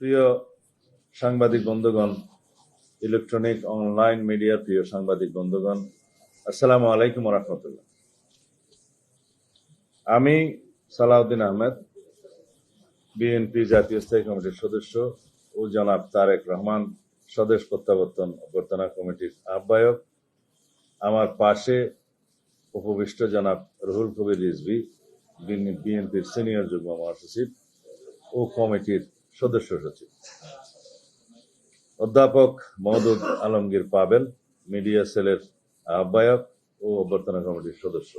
প্রিয় সাংবাদিক বন্ধুগণ, ইলেকট্রনিক অনলাইন মিডিয়ার প্রিয় সাংবাদিক বন্ধুগণ, আসসালামু আলাইকুম ওয়া রাহমাতুল্লাহ। আমি সালাউদ্দিন আহমেদ, বিএনপি জাতীয় স্থায়ী কমিটির সদস্য ও জনাব তারেক রহমান স্বদেশ প্রত্যাবর্তন অভ্যর্থনা কমিটির আহ্বায়ক। আমার পাশে উপবিষ্ট জনাব রুহুল কবির রিজভী, বিএনপির সিনিয়র যুগ্ম মহাসচিব ও কমিটির সদস্য সচিব। অধ্যাপক মওদুদ আলমগীর পাবেল, মিডিয়া সেলের আহ্বায়ক ও অভ্যর্থনা কমিটির সদস্য।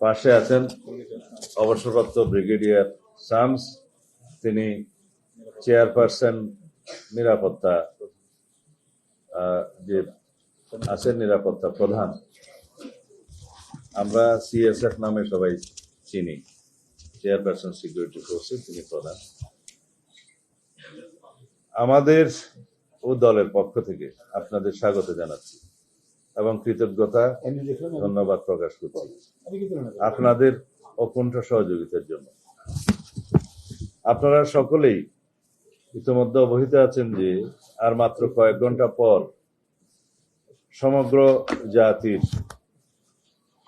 পাশে আছেন অবসরপ্রাপ্ত ব্রিগেডিয়ার শামস, তিনি চেয়ারপারসন নিরাপত্তা যে আছেন, নিরাপত্তা প্রধান, আমরা সিএসএফ নামে সবাই চিনি, চেয়ারপারসন সিকিউরিটি ফোর্সের তিনি প্রধান। আমাদের ও দলের পক্ষ থেকে আপনাদের স্বাগত জানাচ্ছি এবং কৃতজ্ঞতা ধন্যবাদ প্রকাশ করছি আপনাদের অকুণ্ঠ সহযোগিতার জন্য। আপনারা সকলেই ইতিমধ্যে অবহিত আছেন যে আর মাত্র কয়েক ঘন্টা পর সমগ্র জাতির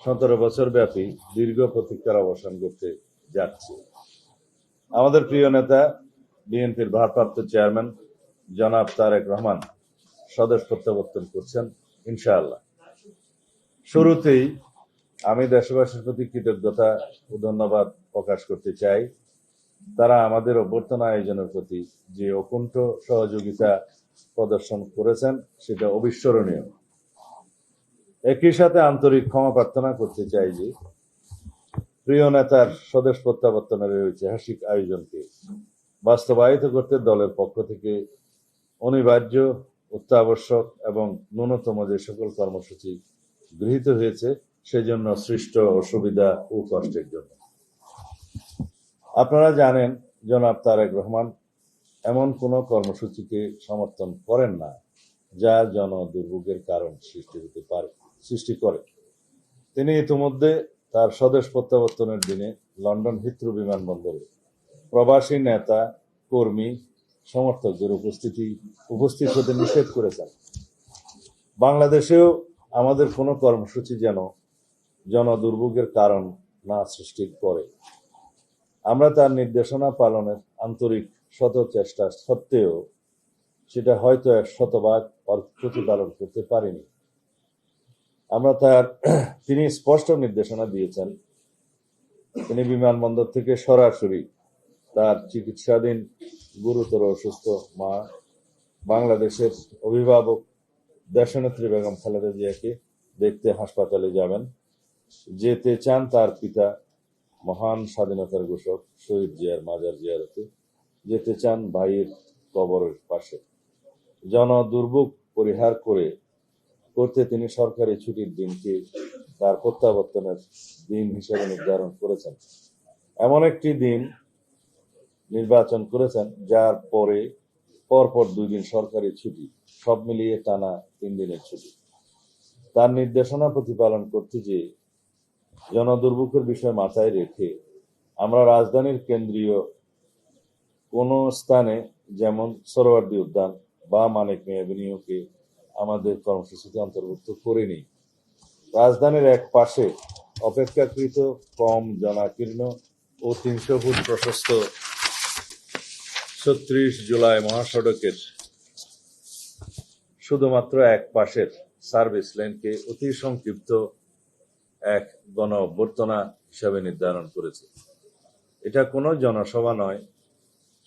17 বছর ব্যাপী দীর্ঘ প্রতীক্ষার অবসান করতে যাচ্ছে। আমাদের প্রিয় নেতা বিএনপির ভারপ্রাপ্ত চেয়ারম্যান জনাব তারেক রহমান স্বদেশ প্রত্যাবর্তন করছেন ইনশাআল্লাহ। শুরুতেই আমি দেশবাসীর প্রতি কৃতজ্ঞতা ও ধন্যবাদ প্রকাশ করতে চাই। তারা আমাদের অভ্যর্থনা আয়োজনের প্রতি যে অকুণ্ঠ সহযোগিতা প্রদর্শন করেছেন সেটা অবিস্মরণীয়। একই সাথে আন্তরিক ক্ষমা প্রার্থনা করতে চাই যে প্রিয় নেতার স্বদেশ প্রত্যাবর্তনের ঐতিহাসিক আয়োজনকে বাস্তবায়িত করতে দলের পক্ষ থেকে অনিবার্য, অত্যাবশ্যক এবং ন্যূনতম যে সকল কর্মসূচি গৃহীত হয়েছে সেজন্য সৃষ্ট অসুবিধা ও কষ্টের জন্য। আপনারা জানেন জনাব তারেক রহমান এমন কোনো কর্মসূচিকে সমর্থন করেন না যা জন দুর্ভোগের কারণ সৃষ্টি করে। তিনি ইতিমধ্যে তার স্বদেশ প্রত্যাবর্তনের দিনে লন্ডন হিথ্রো বিমানবন্দরে প্রবাসী নেতা, কর্মী, সমর্থকদের উপস্থিত হতে নিষেধ করেছেন। বাংলাদেশেও আমাদের কোনো কর্মসূচি যেন জন দুর্ভোগের কারণ না সৃষ্টি করে। আমরা তার নির্দেশনা পালনের আন্তরিক শত চেষ্টা সত্ত্বেও সেটা হয়তো 100% প্রতিপালন করতে পারিনি। তিনি স্পষ্ট নির্দেশনা দিয়েছেন তিনি বিমানবন্দর থেকে সরাসরি তার চিকিৎসাধীন গুরুতর অসুস্থ মা, বাংলাদেশের অভিভাবক দেশনেত্রী বেগম খালেদা জিয়াকে দেখতে হাসপাতালে যাবেন। যেতে চান তার পিতা মহান স্বাধীনতার ঘোষক শহীদ জিয়ার মাজার জিয়ারতে, যেতে চান ভাইয়ের কবরের পাশে। জন দুর্ভোগ পরিহার করতে তিনি সরকারি ছুটির দিনকে তার প্রত্যাবর্তনের দিন হিসেবে নির্ধারণ করেছেন। এমন একটি দিন নির্বাচন করেছেন যার পরপর 2 দিন সরকারি ছুটি, সব মিলিয়ে টানা 3 দিনের ছুটি। তার নির্দেশনা প্রতিপালন করতে যে জনদুর্ভোগের বিষয় মাথায় রেখে আমরা রাজধানীর কেন্দ্রীয় কোন স্থানে, যেমন সোহরাওয়ার্দী উদ্যান বা মানিক মিয়া এভিনিউকে আমাদের কর্মসূচিতে অন্তর্ভুক্ত করিনি। রাজধানীর এক পাশে অপেক্ষাকৃত কম জনাকীর্ণ ও 300 ফুট প্রশস্ত 36 জুলাই মহাসড়কের শুধুমাত্র এক পাশের সার্ভিস লেনকে অতি সংক্ষিপ্ত এক গণ অভ্যর্থনা হিসাবে নির্ধারণ করেছে। এটা কোনো জনসভা নয়,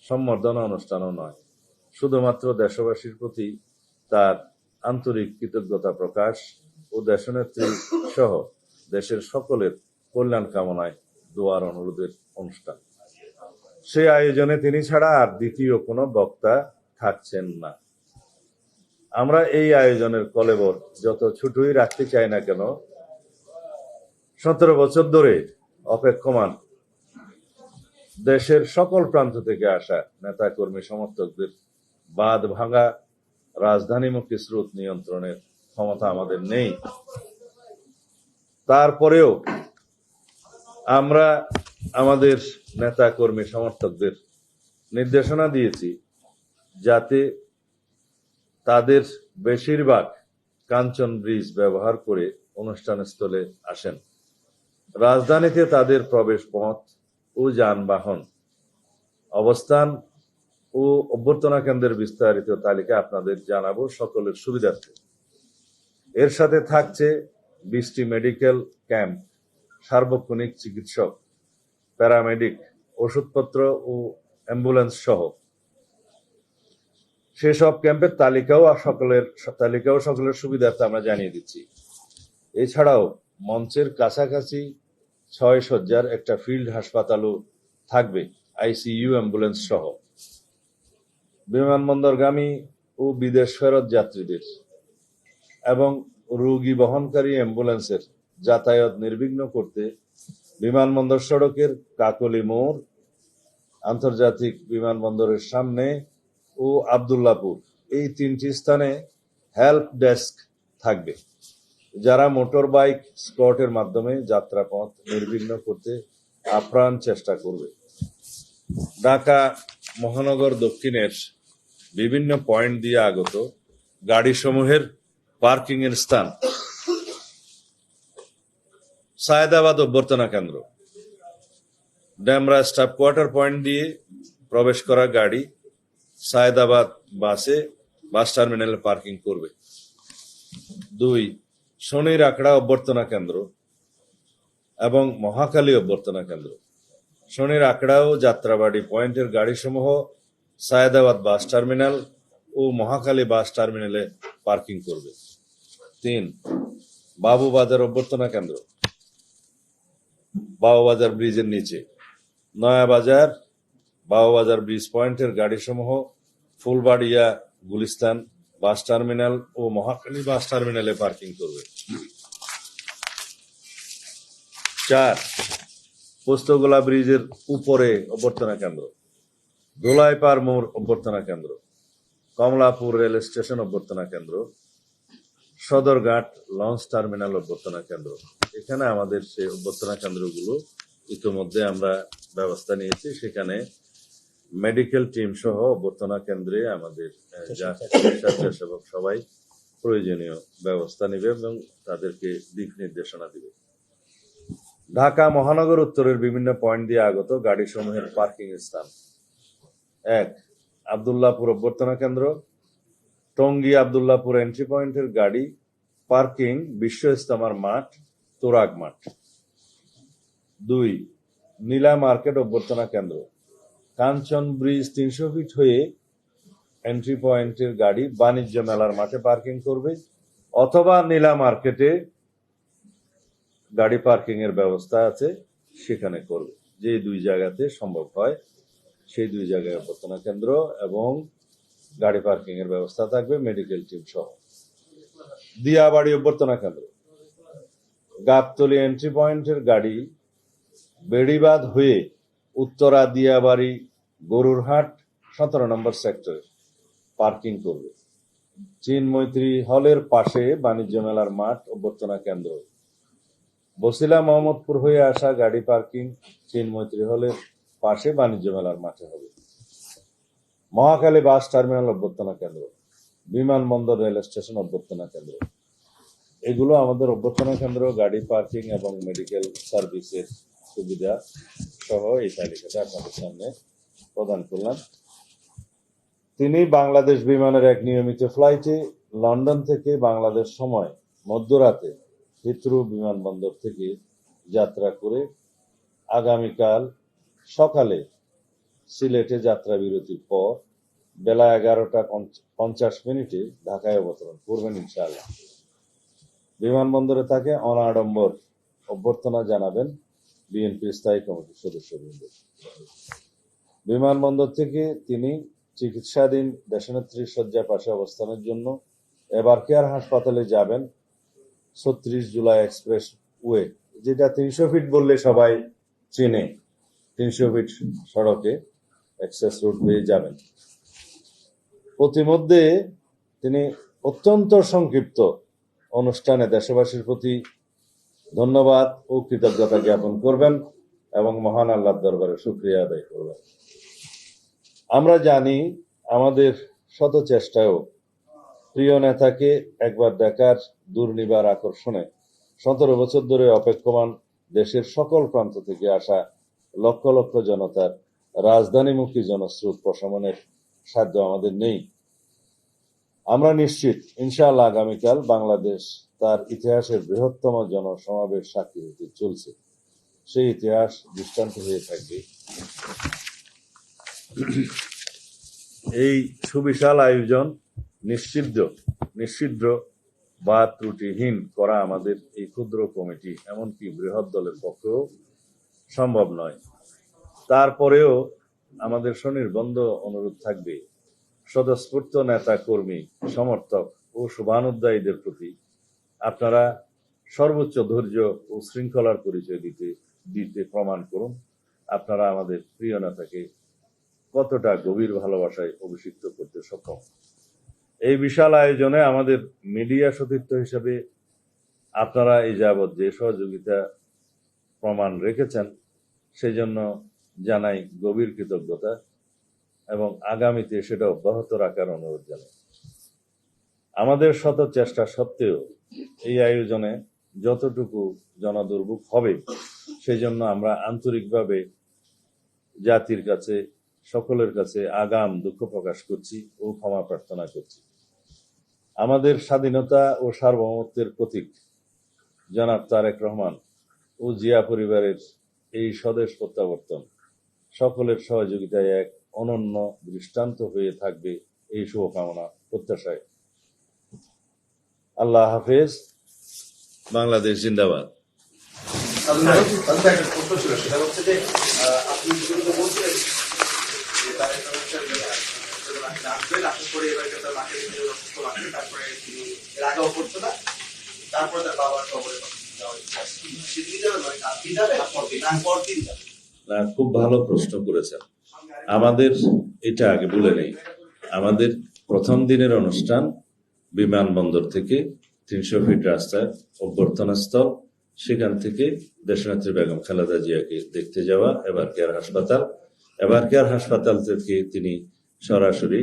সম্বর্ধনা অনুষ্ঠানও নয়, শুধুমাত্র দেশবাসীর প্রতি তার আন্তরিক কৃতজ্ঞতা প্রকাশ ও দেশনেত্রী সহ দেশের সকলের কল্যাণ কামনায় দোয়ার অনুরোধের অনুষ্ঠান। সেই আয়োজনে তিনি ছাড়া আর দ্বিতীয় কোনো বক্তা থাকছেন না। আমরা এই আয়োজনের কলেবর যত ছোটই রাখতে চাই না কেন, 17 বছর ধরে অপেক্ষমান দেশের সকল প্রান্ত থেকে আসা নেতা, কর্মী, সমর্থকদের বাঁধ ভাঙা রাজধানীমুখী স্রোত নিয়ন্ত্রণের ক্ষমতা আমাদের নেই। তারপরেও আমরা আমাদের নেতা, কর্মী, সমর্থকদের নির্দেশনা দিয়েছি যাতে তাদের বেশিরভাগ কাঞ্চন ব্রিজ ব্যবহার করে অনুষ্ঠানস্থলে আসেন। রাজধানীতে তাদের প্রবেশ পথ ও যানবাহন, অবস্থান ও অভ্যর্থনা কেন্দ্রের বিস্তারিত তালিকা আপনাদের জানাবো সকলের সুবিধার্থে। এর সাথে থাকছে 20টি মেডিকেল ক্যাম্প, সার্বক্ষণিক চিকিৎসক, প্যারামেডিক, ওষুধপত্র ও অ্যাম্বুলেন্স সহ সেসব ক্যাম্পের তালিকাও সকলের সুবিধার্থে আমরা জানিয়ে দিচ্ছি। এছাড়াও মঞ্চের কাছাকাছি 6 শয্যার একটা ফিল্ড হাসপাতালও থাকবে, আইসিইউ, অ্যাম্বুলেন্স সহ। বিমানবন্দরগামী ও বিদেশ ফেরত যাত্রীদের এবং রোগী বহনকারী অ্যাম্বুলেন্সের যাতায়াত নির্বিঘ্ন করতে বিমানবন্দর সড়কের কাকলী মোড়, আন্তর্জাতিক বিমানবন্দরের সামনে ও আব্দুল্লাহপুর, এই 3টি স্থানে হেল্প ডেস্ক থাকবে, যারা মোটর বাইক স্কটের মাধ্যমে যাত্রাপথ নির্বিঘ্ন করতে আপ্রাণ চেষ্টা করবে। ঢাকা মহানগর দক্ষিণের বিভিন্ন পয়েন্ট দিয়ে আগত গাড়িসমূহের পার্কিং এর স্থান: সায়েদাবাদ অভ্যর্থনা কেন্দ্র, ডেমরা স্টাফ কোয়ার্টার পয়েন্ট দিয়ে প্রবেশ করা গাড়ি সায়েদাবাদ বাস টার্মিনালে পার্কিং করবে। 2, শনির আখড়া অভ্যর্থনা কেন্দ্র এবং মহাখালী অভ্যর্থনা কেন্দ্র। শনির আখড়া ও যাত্রাবাড়ি পয়েন্টের গাড়িসমূহ সায়েদাবাদ বাস টার্মিনাল ও মহাখালী বাস টার্মিনালে পার্কিং করবে। 3, বাবুবাজার অভ্যর্থনা কেন্দ্র, বাবুবাজার ব্রিজের নিচে, নয়াবাজার বাবুবাজার ব্রিজ পয়েন্টের গাড়িসমূহ ফুলবাড়িয়া গুলিস্তান বাস টার্মিনাল ও মহাখালী বাস টার্মিনালে পার্কিং করবে। 4, পোস্তগোলা ব্রিজের উপরে অভ্যর্থনা কেন্দ্র, ধোলাইপাড় মোড় অভ্যর্থনা কেন্দ্র, কমলাপুর রেল স্টেশন অভ্যর্থনা কেন্দ্র, সদরঘাট লঞ্চ টার্মিনাল অভ্যর্থনা কেন্দ্র। এখানে আমাদের সেই অভ্যর্থনা কেন্দ্রগুলো ইতিমধ্যে আমরা ব্যবস্থা নিয়েছি। সেখানে মেডিকেল টিম সহ অভ্যর্থনা কেন্দ্রে আমাদের স্বেচ্ছাসেবক সবাই প্রয়োজনীয় ব্যবস্থা নেবে এবং তাদেরকে দিক নির্দেশনা দিবে। ঢাকা মহানগর উত্তরের বিভিন্ন পয়েন্ট দিয়ে আগত গাড়িসমূহের পার্কিং স্থান: 1, আব্দুল্লাহপুর অভ্যর্থনা কেন্দ্র, টঙ্গী আব্দুল্লাহপুর এন্ট্রি পয়েন্টের গাড়ি পার্কিং বিশ্ব ইস্তেমার মাঠ, তোরাগ মাঠ। 2, নীলা মার্কেট অভ্যর্থনা কেন্দ্র, কাঞ্চন ব্রিজ 300 ফিট হয়ে এন্ট্রি পয়েন্টের গাড়ি বাণিজ্য মেলার মাঠে পার্কিং করবে অথবা নীলা মার্কেটে গাড়ি পার্কিং এর ব্যবস্থা আছে সেখানে করবে। যে 2 জায়গাতে সম্ভব হয় সেই 2 জায়গায় অভ্যর্থনা কেন্দ্র এবং গাড়ি পার্কিং এর ব্যবস্থা থাকবে মেডিকেল টিম সহ। দিয়াবাড়ি অভ্যর্থনা কেন্দ্র, গাবতলী এন্ট্রি পয়েন্টের গাড়ি বেড়িবাঁধ হয়ে উত্তরা দিয়াবাড়ি গরুরহাট 17 নম্বর সেক্টরে পার্কিং করবে। চীন মৈত্রী হলের পাশে বাণিজ্য মেলার মাঠ অভ্যর্থনা কেন্দ্র, বসিলা মোহাম্মদপুর হয়ে আসা গাড়ি পার্কিং চীন মৈত্রী হলের পাশে বাণিজ্য মেলার মাঠে হবে। মহাখালী বাস টার্মিনাল অভ্যর্থনা কেন্দ্র, বিমানবন্দর রেল স্টেশন অভ্যর্থনা কেন্দ্র। এগুলো আমাদের অভ্যর্থনা কেন্দ্র, গাড়ি পার্কিং এবং মেডিকেল সার্ভিসের সুবিধা সহ এই তালিকাটা আপনাদের সামনে প্রদান করলাম। তিনি বাংলাদেশ বিমানের এক নিয়মিত ফ্লাইটে লন্ডন থেকে বাংলাদেশ সময় মধ্যরাতে হিথ্রো বিমানবন্দর থেকে যাত্রা করে আগামীকাল সকালে সিলেটে যাত্রা বিরতির পর বেলা 11:50 ঢাকায় অবতরণ করবেন ইনশাআল্লাহ। বিমানবন্দরে তাকে অনাড়ম্বর অভ্যর্থনা জানাবেন বিএনপি স্থায়ী কমিটির সদস্যবৃন্দ। বিমানবন্দর থেকে তিনি চিকিৎসাধীন দেশনেত্রীর শয্যা পাশে অবস্থানের জন্য এবারকেয়ার হাসপাতালে যাবেন 36 জুলাই এক্সপ্রেস ওয়ে, যেটা 300 ফিট বললে সবাই চেনে। 300 ফিট সড়কে অ্যাক্সেস রোড হয়ে যাবেন। প্রতিমধ্যে তিনি অত্যন্ত সংক্ষিপ্ত অনুষ্ঠানে দেশবাসীর প্রতি ধন্যবাদ ও কৃতজ্ঞতা জ্ঞাপন করবেন এবং মহান আল্লাহর দরবারে শুকরিয়া আদায় করবেন। আমরা জানি আমাদের শত চেষ্টায়ও প্রিয় নেতাকে একবার দেখার দুর্নিবার আকর্ষণে 17 বছর ধরে অপেক্ষমান দেশের সকল প্রান্ত থেকে আসা লক্ষ লক্ষ জনতার রাজধানীমুখী জনস্রোত প্রশমনের সাধ্য আমাদের নেই। আমরা নিশ্চিত ইনশাআল্লাহ আগামীকাল বাংলাদেশ তার ইতিহাসের বৃহত্তম জনসমাবেশ সাক্ষী হতে চলছে। সেই ইতিহাস দৃষ্টান্ত হয়ে থাকবে এই সুবিশাল আয়োজন নিশ্চিদ্র বা ত্রুটিহীন করা আমাদের এই ক্ষুদ্র কমিটি এমনকি বৃহৎ দলের পক্ষেও সম্ভব নয়। তারপরেও আমাদের স্বনির্বন্ধ অনুরোধ থাকবে স্বতঃস্ফূর্ত নেতা কর্মী সমর্থক ও শুভানুধ্যায়ীদের প্রতি আপনারা সর্বোচ্চ ধৈর্য ও শৃঙ্খলার পরিচয় দিতে প্রমাণ করুন আপনারা আমাদের প্রিয় নেতাকে কতটা গভীর ভালোবাসায় অভিষিক্ত করতে সক্ষম। এই বিশাল আয়োজনে আমাদের মিডিয়া সতীর্থ হিসেবে আপনারা এই যাবৎ যে সহযোগিতা প্রমাণ রেখেছেন সেই জন্য জানাই গভীর কৃতজ্ঞতা এবং আগামীতে সেটা অব্যাহত রাখার অনুরোধ জানাই। আমাদের শত চেষ্টা সত্ত্বেও এই আয়োজনে যতটুকু জনদুর্ভোগ হবে সেই জন্য আমরা আন্তরিকভাবে জাতির কাছে সকলের কাছে আগাম দুঃখ প্রকাশ করছি ও ক্ষমা প্রার্থনা করছি। আমাদের স্বাধীনতা ও সার্বভৌমত্বের প্রতীক জনাব তারেক রহমান ও জিয়া পরিবারের এই স্বদেশ প্রত্যাবর্তন সকলের সহযোগিতায় এক অনন্য দৃষ্টান্ত হয়ে থাকবে এই শুভকামনা প্রত্যাশায়। আল্লাহ হাফেজ। বাংলাদেশ জিন্দাবাদ। খুব ভালো প্রশ্ন করেছেন। আমাদের এটা আগে বলে নেই, আমাদের প্রথম দিনের অনুষ্ঠান বিমানবন্দর থেকে 300 ফিট রাস্তার অভ্যর্থনা স্থল, সেখান থেকে দেশনেত্রী বেগম খালেদা জিয়াকে দেখতে যাওয়া এবার কেয়ার হাসপাতাল থেকে তিনি সরাসরি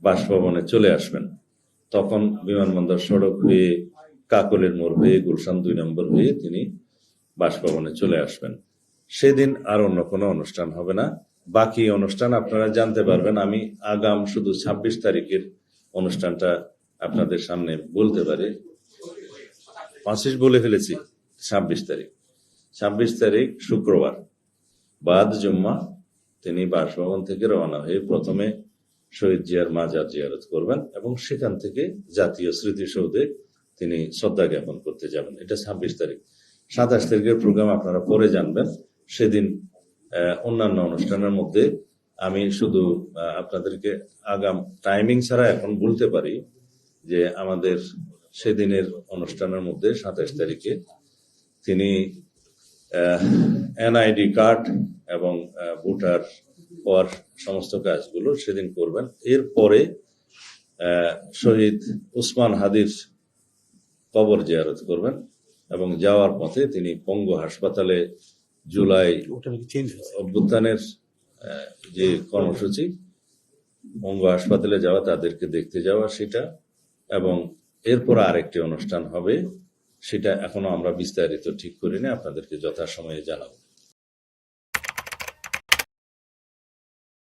বাসভবনে চলে আসবেন। তখন বিমানবন্দর সড়ক হয়ে কাকলের মোড় হয়ে গুলশান 2 নম্বর হয়ে তিনি বাসভবনে চলে আসবেন। সেদিন আর অন্য কোনো অনুষ্ঠান হবে না। বাকি অনুষ্ঠান আপনারা জানতে পারবেন। আমি আগাম শুধু 26 তারিখের অনুষ্ঠানটা আপনাদের সামনে বলতে পারি। 25 বলে ফেলেছি, 26 তারিখ শুক্রবার বাদ জুম্মা তিনি বাসভবন থেকে রওনা হয়ে প্রথমে শহীদ জিয়ার মাজার জিয়ারত করবেন এবং সেখান থেকে জাতীয় স্মৃতিসৌধে তিনি শ্রদ্ধা জ্ঞাপন করতে যাবেন। এটা 26 তারিখ। 27 তারিখের প্রোগ্রাম আপনারা পরে জানবেন। সেদিন অন্যান্য অনুষ্ঠানের মধ্যে আমি শুধু আপনাদেরকে আগাম টাইমিং ছাড়া এখন বলতে পারি যে আমাদের সেদিনের অনুষ্ঠানের মধ্যে 27 তারিখে তিনি এনআইডি কার্ড এবং ভোটার হওয়ার সমস্ত কাজগুলো সেদিন করবেন। এরপরে শহীদ উসমান হাদির কবর জিয়ারত করবেন এবং যাওয়ার পথে তিনি পঙ্গু হাসপাতালে জুলাই অভ্যুত্থানের যে কর্মসূচি, পঙ্গু হাসপাতালে যাওয়া, তাদেরকে দেখতে যাওয়া সেটা, এবং এরপর আরেকটি অনুষ্ঠান হবে, সেটা এখনো আমরা বিস্তারিত ঠিক করিনি, আপনাদেরকে যথাসময়ে জানাবো।